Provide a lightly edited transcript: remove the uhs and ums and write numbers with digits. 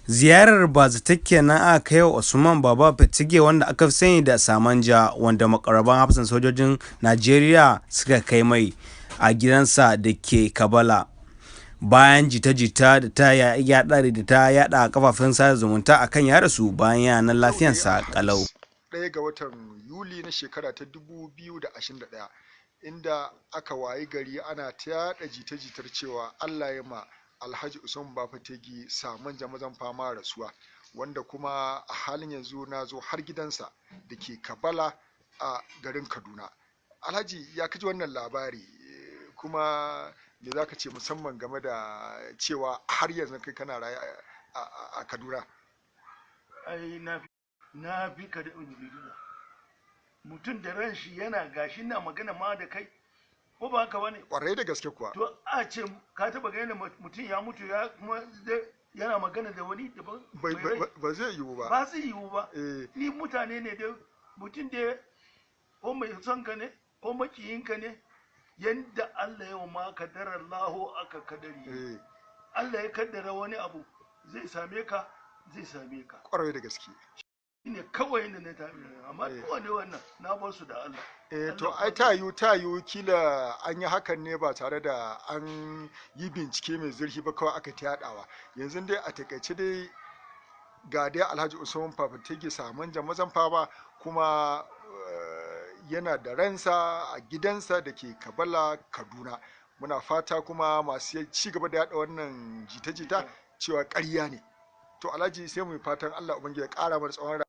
Ziyarar bazata kenan aka kai wa Usman Baba pateg wanda aka fi sani da Samanja, wanda Makarraban Hafsan Sojojin Najeriya suka kai mai a gidansa da ke Kabala. Bayan jita-jita da ta yada a kafafen sada zumunta akan Yarasu bayan yanan lafiyarsa Qlau. 1 ga watan Yuli na shekara ta 2021, inda aka wayi gari ana ta yada jita-jitar cewa Allah ya ma Alhaji Usman Baba Teeswagg Samanja mazan fama rasuwa, wanda kuma a halin yanzu na zo har gidansa da ke Kabala a garin Kaduna. Alhaji, ya kaji wannan labari, kuma me za ka ce musamman game da cewa har yanzu kai kana raye a Kaduna? Ai na fi ka da mutum da ran shi yana gashi na magana ma da kai, ko ba haka bane? Kwarai da gaske kuwa. To a ce ka taba ganin mutum ya mutu ya kuma yana magana da wani daban? Ba zai yiwu ba. Ba zai yiwu ba. Ni mutane ne da mutum da ko mai son ka ne ko makiyinka ne, yanda Allah ya ma kaddarar Allahu aka kadari. Allah ya kaddara wani abu zai same ka, zai same ka. Kwarai da gaske. Ne kawai ne ta amma kowane wannan na bar su da Allah. To ai ta yiwu kila an yi hakan ne ba tare da an yi bincike mai zurfi ba, kawai aka ta yadawa. Yanzu dai a takaice dai ga dai Alhaji Usman Baba Teeswagg Samanja mazan fama, kuma yana da ransa a gidansa da ke Kabala, Kaduna. Muna fata kuma masu ci gaba da yada wannan jita-jita cewa ƙarya ne. To Alhaji, sai mu yi fatan Allah ubangiji ya ƙara mana tsawon